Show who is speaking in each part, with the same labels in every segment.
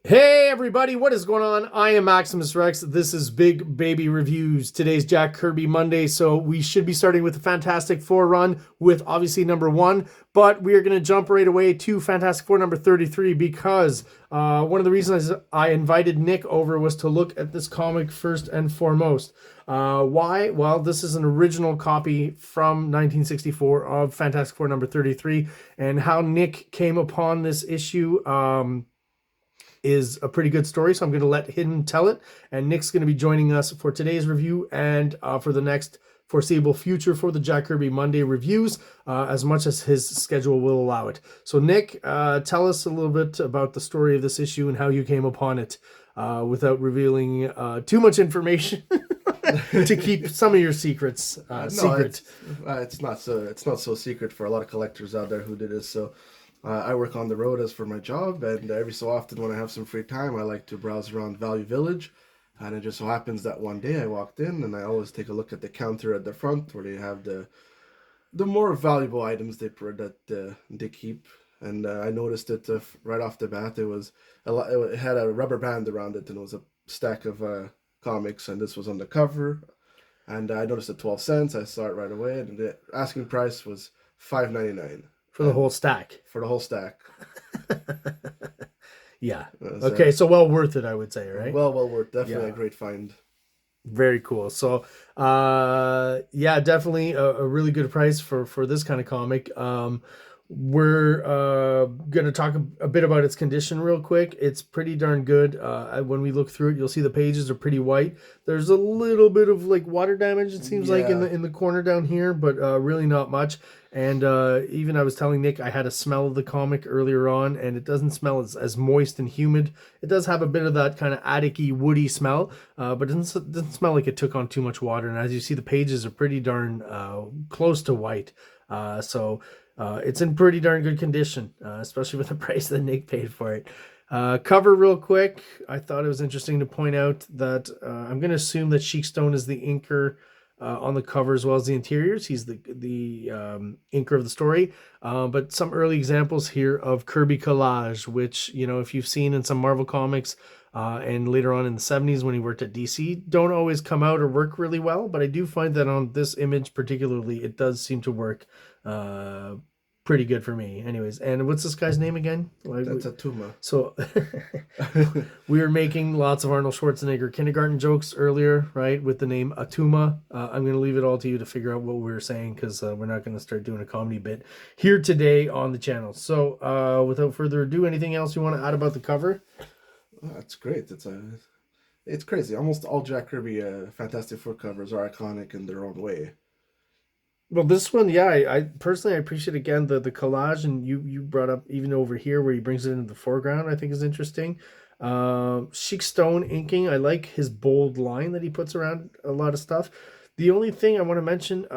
Speaker 1: Hey everybody, what is going on? I am Maximus Rex. This is Big Baby Reviews. Today's Jack Kirby Monday, so we should be starting with the Fantastic Four run with obviously number 1, but we are going to jump right away to Fantastic Four number 33 because one of the reasons I invited Nick over was to look at this comic first and foremost. Why? Well, this is an original copy from 1964 of Fantastic Four number 33, and how Nick came upon this issue is a pretty good story, so I'm going to let him tell it, and Nick's going to be joining us for today's review and for the next foreseeable future for the Jack Kirby Monday reviews, as much as his schedule will allow it. So Nick, tell us a little bit about the story of this issue and how you came upon it, without revealing too much information to keep some of your secrets secret.
Speaker 2: It's not so secret for a lot of collectors out there who did this. So I work on the road as for my job, and every so often when I have some free time, I like to browse around Value Village. And it just so happens that one day I walked in, and I always take a look at the counter at the front where they have the more valuable items they keep. And I noticed it right off the bat. It had a rubber band around it, and it was a stack of comics, and this was on the cover. And I noticed the 12 cents. I saw it right away, and the asking price was $5.99.
Speaker 1: For the whole stack.
Speaker 2: For the whole stack.
Speaker 1: Yeah. Okay, so well worth it, I would say, right?
Speaker 2: Well worth. Definitely a great find.
Speaker 1: Very cool. So, yeah, definitely a really good price for this kind of comic. We're going to talk a bit about its condition real quick. It's pretty darn good. When we look through it, you'll see the pages are pretty white. There's a little bit of like water damage, it seems like in the corner down here, but really not much. And even I was telling Nick I had a smell of the comic earlier on, and it doesn't smell as moist and humid. It does have a bit of that kind of attic-y, woody smell, but it doesn't smell like it took on too much water. And as you see, the pages are pretty darn close to white. So it's in pretty darn good condition, especially with the price that Nick paid for it. Cover real quick. I thought it was interesting to point out that I'm going to assume that Sheik Stone is the inker on the cover as well as the interiors. He's the inker of the story. But some early examples here of Kirby collage, which, you know, if you've seen in some Marvel comics and later on in the 70s when he worked at DC, don't always come out or work really well. But I do find that on this image particularly, it does seem to work pretty good for me. Anyways, and what's this guy's name again?
Speaker 2: That's Atuma.
Speaker 1: So we were making lots of Arnold Schwarzenegger kindergarten jokes earlier, right, with the name Atuma. I'm going to leave it all to you to figure out what we were saying, because we're not going to start doing a comedy bit here today on the channel. So without further ado, anything else you want to add about the cover?
Speaker 2: That's great. It's crazy. Almost all Jack Kirby Fantastic Four covers are iconic in their own way.
Speaker 1: Well, this one, yeah, I personally appreciate, again, the collage, and you brought up even over here where he brings it into the foreground, I think is interesting. Sheik Stone inking, I like his bold line that he puts around a lot of stuff. The only thing I want to mention,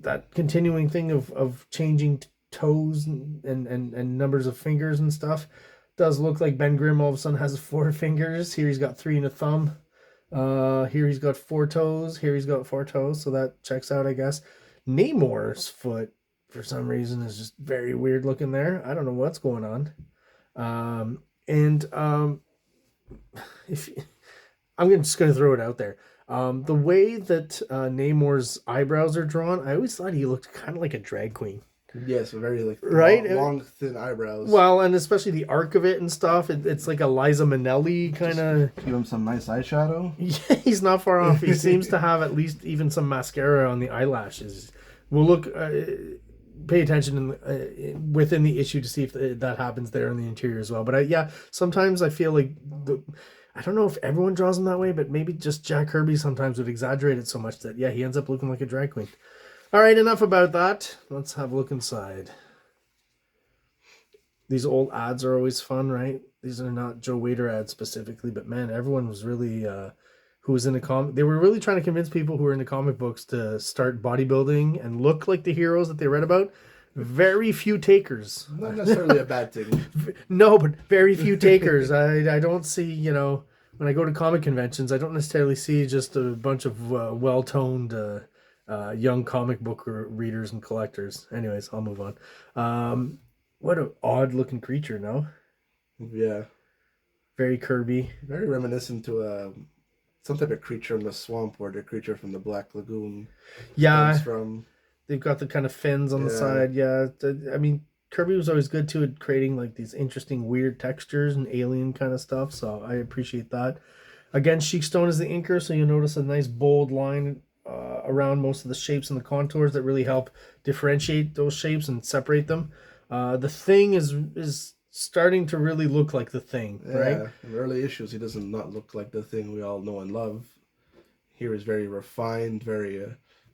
Speaker 1: that continuing thing of changing toes and numbers of fingers and stuff, does look like Ben Grimm all of a sudden has 4 fingers. Here he's got 3 and a thumb. Here he's got 4 toes. Here he's got 4 toes. So that checks out, I guess. Namor's foot, for some reason, is just very weird looking there. I don't know what's going on. If I'm just going to throw it out there. The way that Namor's eyebrows are drawn, I always thought he looked kind of like a drag queen.
Speaker 2: Yes, very like
Speaker 1: right,
Speaker 2: long thin eyebrows.
Speaker 1: Well, and especially the arc of it and stuff. It's like a Liza Minnelli kind of.
Speaker 2: Give him some nice eyeshadow.
Speaker 1: Yeah, he's not far off. He seems to have at least even some mascara on the eyelashes. We'll look, pay attention within the issue to see if that happens there in the interior as well. But yeah, sometimes I feel like I don't know if everyone draws him that way, but maybe just Jack Kirby sometimes would exaggerate it so much that he ends up looking like a drag queen. All right, enough about that. Let's have a look inside. These old ads are always fun, right? These are not Joe Wader ads specifically, but man, everyone was really, who was in the comic, they were really trying to convince people who were into comic books to start bodybuilding and look like the heroes that they read about. Very few takers.
Speaker 2: Not necessarily a bad thing.
Speaker 1: No, but very few takers. I don't see, when I go to comic conventions, I don't necessarily see just a bunch of well-toned young comic book readers and collectors. Anyways, I'll move on. What an odd looking creature, no?
Speaker 2: Yeah.
Speaker 1: Very Kirby.
Speaker 2: Very reminiscent to some type of creature in the swamp, where the creature from the Black Lagoon stems
Speaker 1: Yeah,
Speaker 2: from.
Speaker 1: they've got the kind of fins on the
Speaker 2: Yeah,
Speaker 1: side. Yeah, I mean Kirby was always good too at creating like these interesting weird textures and alien kind of stuff. So I appreciate that. Again, Sheikstone is the inker, so you'll notice a nice bold line around most of the shapes and the contours that really help differentiate those shapes and separate them. The thing is starting to really look like the thing, right?
Speaker 2: yeah. In early issues, he doesn't not look like the thing we all know and love. Here is very refined, very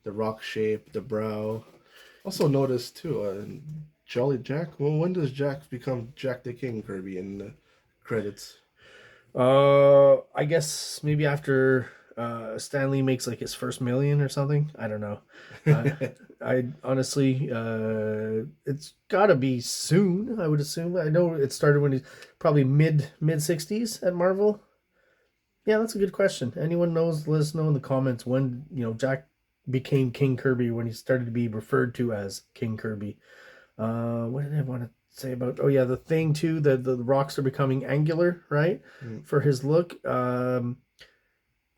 Speaker 2: the rock shape, the brow. Also notice too, Jolly Jack. Well, when does Jack become Jack the King Kirby in the credits?
Speaker 1: I guess maybe after Stanley makes like his first million or something. I don't know. Uh, I honestly, it's got to be soon. I would assume. I know it started when he's probably mid sixties at Marvel. Yeah, that's a good question. Anyone knows? Let us know in the comments when Jack became King Kirby, when he started to be referred to as King Kirby. What did I want to say about? Oh yeah, the thing too. The rocks are becoming angular, right?
Speaker 2: Mm.
Speaker 1: For his look.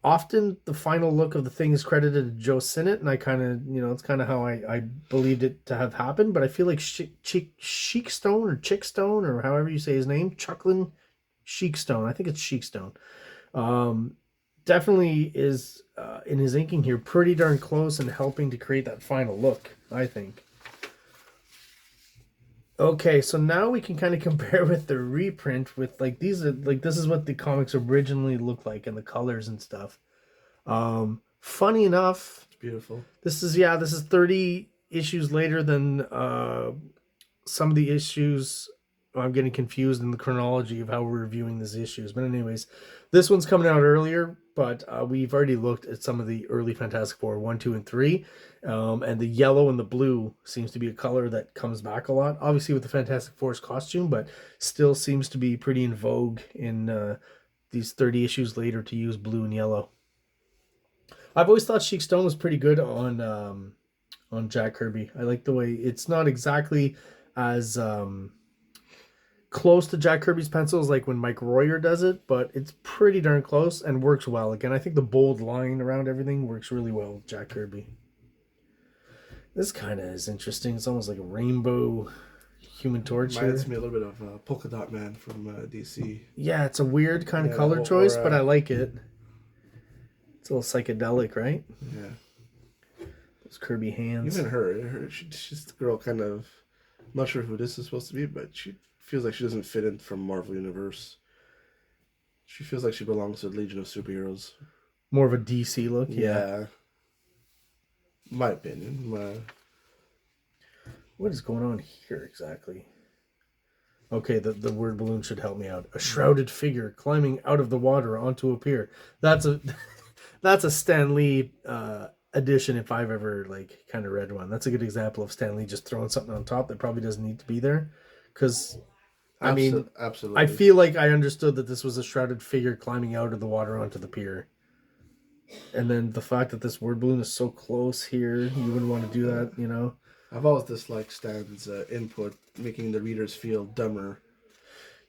Speaker 1: Often the final look of the thing is credited to Joe Sinnott, and I kind of, it's kind of how I believed it to have happened. But I feel like Sheikstone or Chickstone or however you say his name, Chucklin Sheikstone. I think it's Sheikstone. Um, Definitely is in his inking here pretty darn close and helping to create that final look, I think. Okay, so now we can kind of compare with the reprint with like these are like this is what the comics originally looked like and the colors and stuff. Funny enough,
Speaker 2: It's beautiful.
Speaker 1: this is 30 issues later than some of the issues. I'm getting confused in the chronology of how we're reviewing these issues. But anyways, this one's coming out earlier, but we've already looked at some of the early Fantastic Four 1, 2, and 3. And the yellow and the blue seems to be a color that comes back a lot. Obviously with the Fantastic Four's costume, but still seems to be pretty in vogue in these 30 issues later to use blue and yellow. I've always thought Sheik Stone was pretty good on Jack Kirby. I like the way it's not exactly as close to Jack Kirby's pencils like when Mike Royer does it, but it's pretty darn close and works well. Again, I think the bold line around everything works really well with Jack Kirby. This kind of is interesting. It's almost like a rainbow Human Torch here.
Speaker 2: Reminds me a little bit of Polka Dot Man from DC.
Speaker 1: Yeah, it's a weird kind of
Speaker 2: Yeah,
Speaker 1: color choice, but I like it. It's a little psychedelic, right?
Speaker 2: Yeah.
Speaker 1: Those Kirby hands.
Speaker 2: Even she's the girl kind of. I'm not sure who this is supposed to be, but she feels like she doesn't fit in from Marvel Universe. She feels like she belongs to the Legion of Superheroes.
Speaker 1: More of a DC look,
Speaker 2: yeah. My opinion.
Speaker 1: What is going on here exactly? Okay, the word balloon should help me out. A shrouded figure climbing out of the water onto a pier. That's a that's a Stan Lee edition if I've ever like kind of read one. That's a good example of Stan Lee just throwing something on top that probably doesn't need to be there. Because I mean,
Speaker 2: absolutely.
Speaker 1: I feel like I understood that this was a shrouded figure climbing out of the water onto the pier. And then the fact that this word balloon is so close here, you wouldn't want to do that.
Speaker 2: I've always disliked Stan's input, making the readers feel dumber.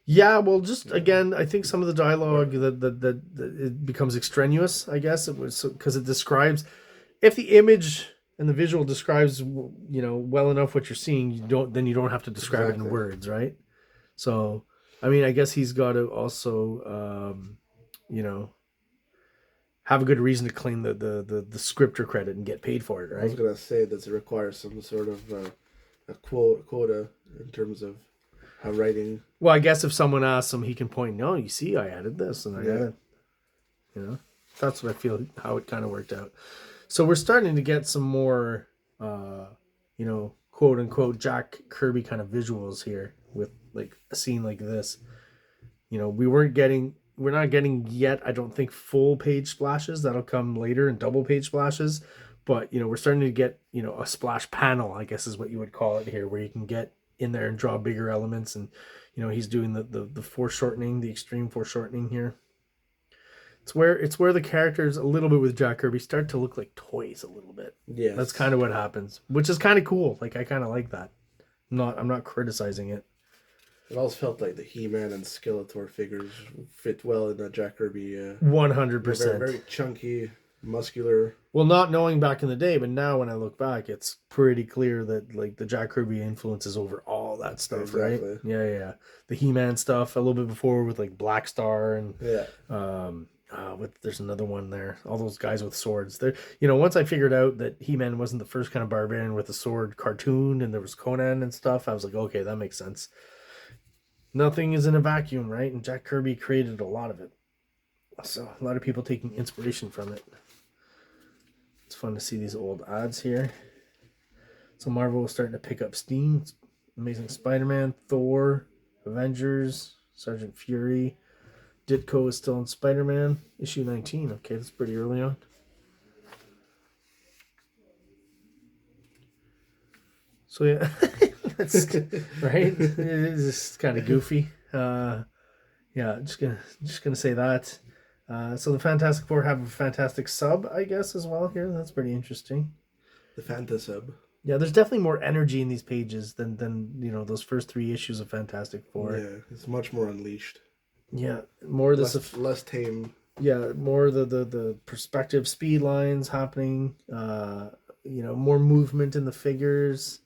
Speaker 1: Yeah, well, just again, I think some of the dialogue that it becomes extraneous. I guess it was because it describes if the image and the visual describes well enough what you're seeing, you don't have to describe it in words, right? So, I mean, I guess he's got to also have a good reason to claim the scripter credit and get paid for it, right?
Speaker 2: I was gonna say, does it require some sort of a quota in terms of how writing?
Speaker 1: Well, I guess if someone asks him, he can point. No, you see, I added this and I added. That's what I feel how it kind of worked out. So we're starting to get some more, quote unquote Jack Kirby kind of visuals here with like a scene like this. We're not getting yet, I don't think, full page splashes. That'll come later in double page splashes. But, we're starting to get, a splash panel, I guess is what you would call it here, where you can get in there and draw bigger elements. And, he's doing the foreshortening, the extreme foreshortening here. It's where the characters a little bit with Jack Kirby start to look like toys a little bit.
Speaker 2: Yeah,
Speaker 1: that's kind of what happens, which is kind of cool. Like I kind of like that. I'm not criticizing it.
Speaker 2: It always felt like the He-Man and Skeletor figures fit well in that Jack Kirby.
Speaker 1: 100%.
Speaker 2: Very chunky, muscular.
Speaker 1: Well, not knowing back in the day, but now when I look back, it's pretty clear that like the Jack Kirby influence is over all that stuff,
Speaker 2: Exactly.
Speaker 1: right? Yeah, yeah. The He-Man stuff a little bit before with like Black Star and
Speaker 2: Yeah.
Speaker 1: there's another one there. All those guys with swords. There, once I figured out that He-Man wasn't the first kind of barbarian with a sword cartoon, and there was Conan and stuff, I was like, okay, that makes sense. Nothing is in a vacuum, right? And Jack Kirby created a lot of it, so a lot of people taking inspiration from it. It's fun to see these old ads here. So Marvel was starting to pick up steam. It's Amazing Spider-Man, Thor, Avengers, Sergeant Fury. Ditko is still in Spider-Man. Issue 19. Okay, that's pretty early on. So yeah, that's right. It is kind of goofy. Yeah, just gonna say that. So the Fantastic Four have a fantastic sub, I guess, as well here. That's pretty interesting.
Speaker 2: The Fantasub.
Speaker 1: Yeah, there's definitely more energy in these pages than those first 3 issues of Fantastic Four.
Speaker 2: Yeah, it's much more unleashed.
Speaker 1: Yeah, more
Speaker 2: less tame.
Speaker 1: Yeah, more the perspective speed lines happening. More movement in the figures.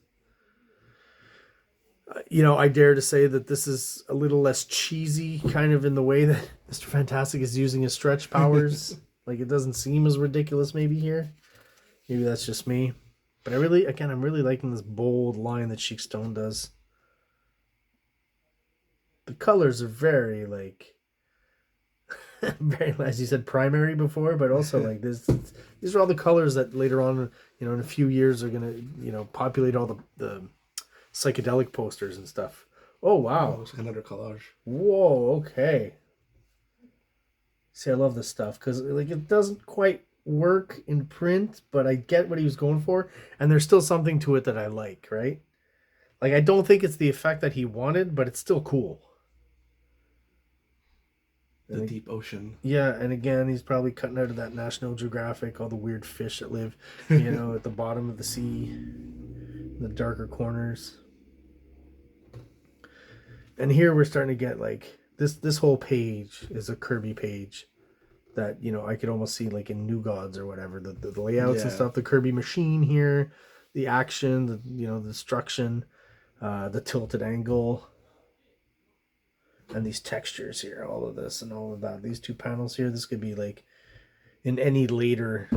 Speaker 1: I dare to say that this is a little less cheesy, kind of in the way that Mr. Fantastic is using his stretch powers. Like, it doesn't seem as ridiculous maybe here. Maybe that's just me. But I'm really liking this bold line that Sheik Stone does. The colors are very, like, very, as you said, primary before, but also, like, these are all the colors that later on, in a few years are going to, populate all the psychedelic posters and stuff. Oh, wow.
Speaker 2: Oh, it's another collage.
Speaker 1: Whoa, okay. See, I love this stuff because, like, it doesn't quite work in print, but I get what he was going for, and there's still something to it that I like, right? Like, I don't think it's the effect that he wanted, but it's still cool.
Speaker 2: The deep ocean.
Speaker 1: Yeah, and again, he's probably cutting out of that National Geographic, all the weird fish that live, at the bottom of the sea, in the darker corners. And here we're starting to get, like, this whole page is a Kirby page that, I could almost see, like, in New Gods or whatever, the layouts and stuff, the Kirby machine here, the action, the destruction, the tilted angle, and these textures here, all of this and all of that. These 2 panels here, this could be, like, in any later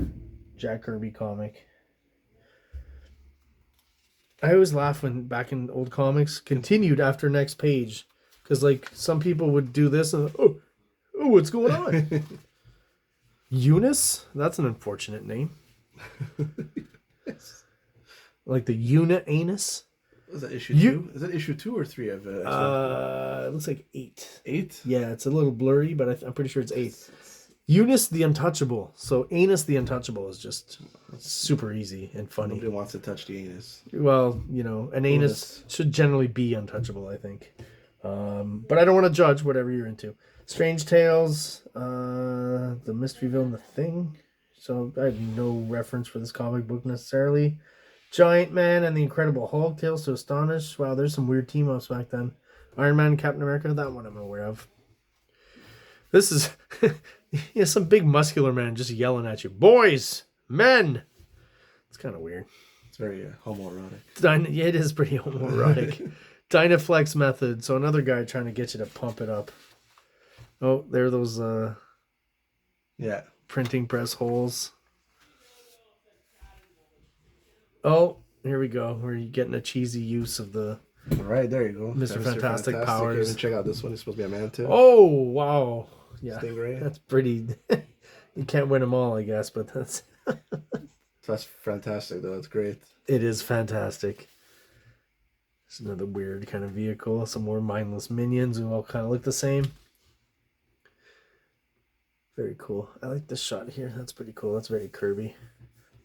Speaker 1: Jack Kirby comic. I always laugh when back in old comics continued after next page, because, like, some people would do this and oh, what's going on? Eunice? That's an unfortunate name. Like the Una-anus?
Speaker 2: Is that issue 2? Is that issue 2 or 3 of it?
Speaker 1: It looks like 8.
Speaker 2: 8?
Speaker 1: Yeah, it's a little blurry, but I'm pretty sure it's 8. Eunice the Untouchable. So Anus the Untouchable is just super easy and funny.
Speaker 2: Nobody wants to touch the anus.
Speaker 1: Well, an anus should generally be untouchable, I think. But I don't want to judge whatever you're into. Strange Tales, the Mystery Villain, The Thing. So I have no reference for this comic book necessarily. Giant Man and the Incredible Hulk, Tales to Astonish. Wow, there's some weird team-ups back then. Iron Man, Captain America, that one I'm aware of. This is some big muscular man just yelling at you. Boys! Men! It's kind of weird.
Speaker 2: It's very homoerotic.
Speaker 1: Yeah, it is pretty homoerotic. Dynaflex method. So another guy trying to get you to pump it up. Oh, there are those printing press holes. Oh, here we go. We're getting a cheesy use of the
Speaker 2: All right, there you go.
Speaker 1: Mr. Fantastic powers.
Speaker 2: Even check out this one. He's supposed to be a man too.
Speaker 1: Oh, wow. Yeah.
Speaker 2: Stingray.
Speaker 1: That's pretty. You can't win them all, I guess, but that's
Speaker 2: fantastic though. It's great.
Speaker 1: It is fantastic. It's another weird kind of vehicle. Some more mindless minions who all kind of look the same. Very cool. I like this shot here. That's pretty cool. That's very Kirby.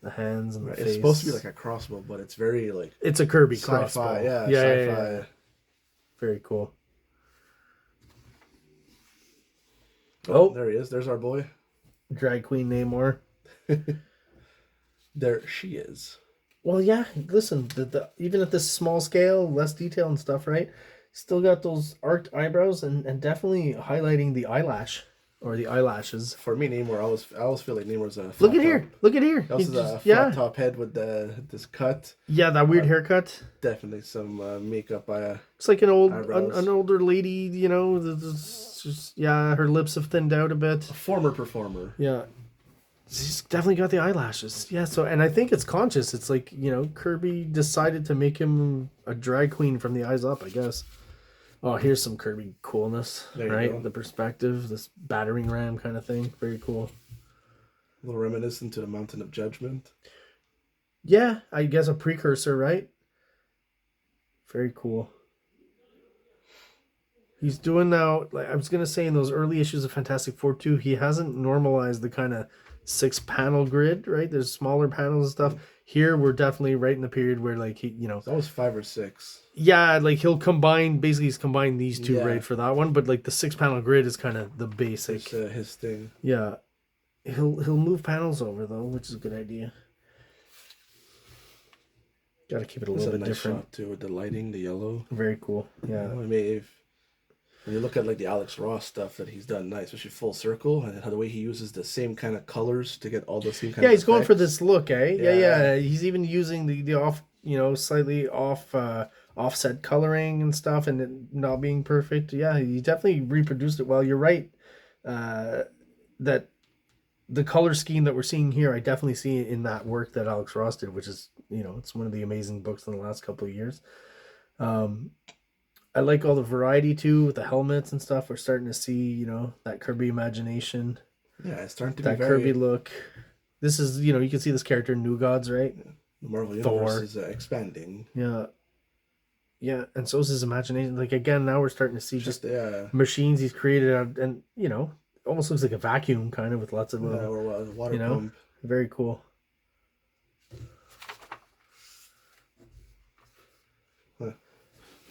Speaker 1: The hands and the face.
Speaker 2: It's supposed to be like a crossbow, but it's very like
Speaker 1: it's a Kirby
Speaker 2: sci-fi.
Speaker 1: crossbow.
Speaker 2: Yeah,
Speaker 1: sci-fi. Yeah. Very cool.
Speaker 2: Oh, there he is. There's our boy.
Speaker 1: Drag Queen Namor.
Speaker 2: There she is.
Speaker 1: Well, yeah. Listen, even at this small scale, less detail and stuff, right? Still got those arched eyebrows and definitely highlighting the eyelash or the eyelashes.
Speaker 2: For me, Namor, I always feel like Namor's a
Speaker 1: Look
Speaker 2: flat
Speaker 1: at
Speaker 2: top.
Speaker 1: here. Look at here.
Speaker 2: He also has a flat
Speaker 1: Yeah.
Speaker 2: top head with this cut.
Speaker 1: Yeah, that weird haircut.
Speaker 2: Definitely some makeup by
Speaker 1: It's like an
Speaker 2: eyebrows.
Speaker 1: older lady, you know. Yeah, her lips have thinned out a bit.
Speaker 2: A former performer.
Speaker 1: Yeah, she's definitely got the eyelashes. Yeah, so and I think it's conscious. It's like, you know, Kirby decided to make him a drag queen from the eyes up, I guess. Oh, here's some Kirby coolness,
Speaker 2: There you
Speaker 1: right?
Speaker 2: go.
Speaker 1: The perspective, this battering ram kind of thing. Very cool.
Speaker 2: A little reminiscent to the Mountain of Judgment.
Speaker 1: Yeah, I guess a precursor, right? Very cool. He's doing now, like I was gonna say, in those early issues of Fantastic Four 2, he hasn't normalized the kind of 6-panel grid, right? There's smaller panels and stuff. Here we're definitely right in the period where, like, he, you know,
Speaker 2: That was 5 or 6.
Speaker 1: yeah, like he'll combine, basically he's combined these two,
Speaker 2: Yeah.
Speaker 1: right, for that one, but like the 6-panel grid is kind of the basic.
Speaker 2: It's his thing.
Speaker 1: Yeah. He'll move panels over though, which is a good idea. Got to keep it a
Speaker 2: It's
Speaker 1: little
Speaker 2: a
Speaker 1: bit
Speaker 2: nice
Speaker 1: different.
Speaker 2: shot too with the lighting, the yellow.
Speaker 1: Very cool. Yeah.
Speaker 2: You know, I mean, when you look at like the Alex Ross stuff that he's done, nice, especially Full Circle, and how the way he uses the same kind of colors to get all the same kind
Speaker 1: Yeah,
Speaker 2: of
Speaker 1: he's going for
Speaker 2: effects.
Speaker 1: this look, eh? Yeah,
Speaker 2: Yeah.
Speaker 1: He's even using the off, you know, slightly off offset coloring and stuff, and it not being perfect. Yeah, he definitely reproduced it well. You're right. That the color scheme that we're seeing here, I definitely see it in that work that Alex Ross did, which is, you know, it's one of the amazing books in the last couple of years. I like all the variety too with the helmets and stuff. We're starting to see, you know, that Kirby imagination,
Speaker 2: Yeah, it's starting to
Speaker 1: that
Speaker 2: be
Speaker 1: Kirby
Speaker 2: very.
Speaker 1: look. This is, you know, you can see this character in New Gods, right?
Speaker 2: The Marvel
Speaker 1: Thor.
Speaker 2: Universe is expanding.
Speaker 1: Yeah. Yeah, and so is his imagination. Like, again, now we're starting to see just
Speaker 2: Yeah.
Speaker 1: machines he's created and, you know, almost looks like a vacuum kind of with lots of little,
Speaker 2: Or a water
Speaker 1: you know,
Speaker 2: pump.
Speaker 1: very cool.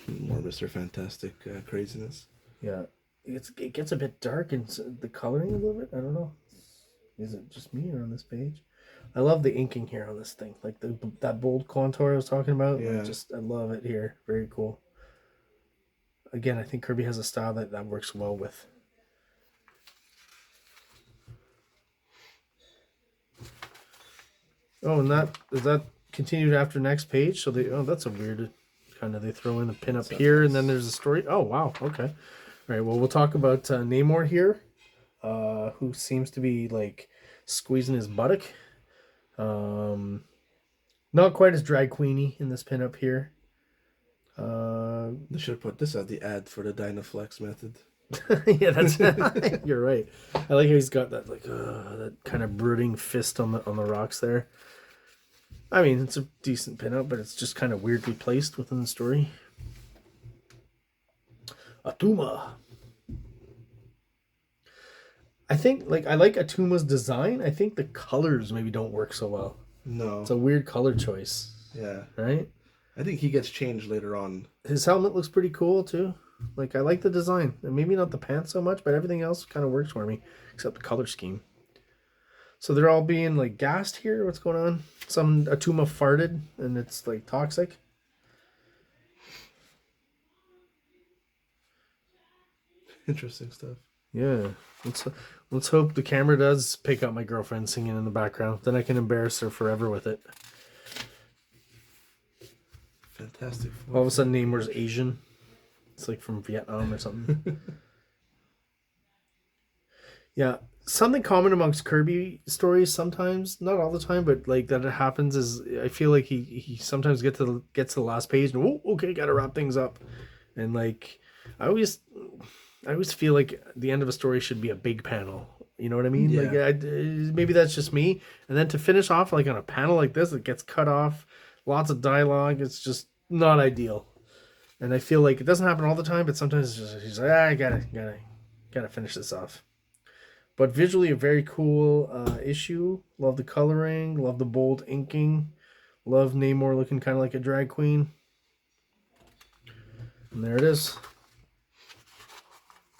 Speaker 2: More Mr. Fantastic craziness.
Speaker 1: Yeah, it gets a bit dark and the coloring a little bit. I don't know. Is it just me or on this page? I love the inking here on this thing, like that bold contour I was talking about.
Speaker 2: Yeah.
Speaker 1: I love it here. Very cool. Again, I think Kirby has a style that works well with. Oh, and that continued after next page. So that's a weird kind of, they throw in the pin up here, and then there's a story. Oh wow, okay. All right, well, we'll talk about Namor here, who seems to be like squeezing his buttock. Not quite as drag queeny in this pin up here.
Speaker 2: They should have put this as the ad for the Dynaflex method.
Speaker 1: Yeah, that's you're right. I like how he's got that that kind of brooding fist on the rocks there. I mean, it's a decent pinup, but it's just kind of weirdly placed within the story. Atuma. I think I like Atuma's design. I think the colors maybe don't work so well.
Speaker 2: No.
Speaker 1: It's a weird color choice.
Speaker 2: Yeah.
Speaker 1: Right?
Speaker 2: I think he gets changed later on.
Speaker 1: His helmet looks pretty cool too. Like, I like the design. And maybe not the pants so much, but everything else kind of works for me, except the color scheme. So they're all being like gassed here. What's going on? Some Atuma farted and it's like toxic.
Speaker 2: Interesting stuff.
Speaker 1: Yeah. Let's hope the camera does pick up my girlfriend singing in the background. Then I can embarrass her forever with it.
Speaker 2: Fantastic.
Speaker 1: All of a sudden, Namor's Asian. It's like from Vietnam or something. Yeah. Something common amongst Kirby stories sometimes, not all the time, but like that it happens is I feel like he sometimes gets to the last page and okay, gotta wrap things up. And like I always feel like the end of a story should be a big panel. You know what I mean?
Speaker 2: Yeah.
Speaker 1: Like maybe that's just me. And then to finish off like on a panel like this, it gets cut off, lots of dialogue. It's just not ideal. And I feel like it doesn't happen all the time, but sometimes it's just he's like, I gotta finish this off. But visually, a very cool issue. Love the coloring. Love the bold inking. Love Namor looking kind of like a drag queen. And there it is.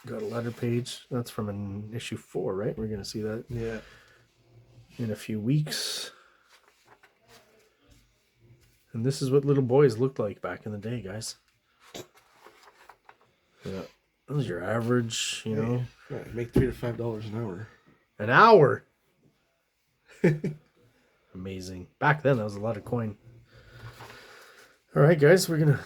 Speaker 1: Got a letter page. That's from an issue 4, right? We're going to see that in a few weeks. And this is what little boys looked like back in the day, guys. Yeah. That was your average, you know.
Speaker 2: Yeah, make $3 to $5 an hour.
Speaker 1: An hour. Amazing. Back then, that was a lot of coin. All right, guys, we're gonna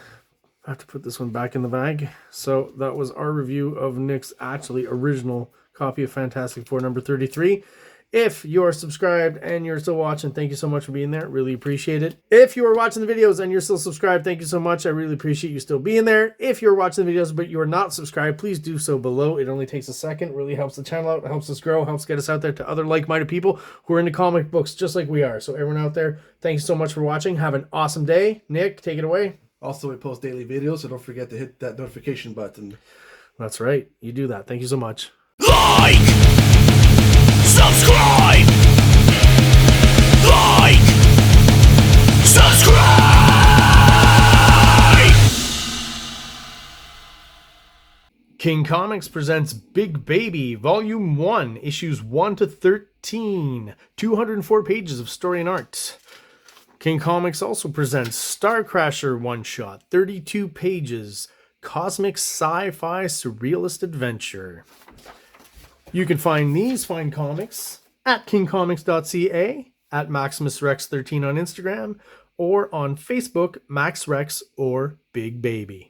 Speaker 1: have to put this one back in the bag. So that was our review of Nick's actually original copy of Fantastic Four number 33. If you're subscribed and you're still watching, thank you so much for being there. Really appreciate it. If you are watching the videos and you're still subscribed, thank you so much. I really appreciate you still being there. If you're watching the videos but you are not subscribed, please do so below. It only takes a second. It really helps the channel out. It helps us grow. Helps get us out there to other like-minded people who are into comic books just like we are. So everyone out there, thank you so much for watching. Have an awesome day. Nick, take it away.
Speaker 2: Also, we post daily videos, so don't forget to hit that notification button.
Speaker 1: That's right. You do that. Thank you so much.
Speaker 3: Like, subscribe, like, subscribe.
Speaker 1: King Comics presents Big Baby, Volume 1, Issues 1 to 13, 204 pages of story and art. King Comics also presents Star Crasher one-shot, 32 pages, cosmic sci-fi surrealist adventure. You can find these fine comics at kingcomics.ca, at MaximusRex13 on Instagram, or on Facebook, MaxRex or Big Baby.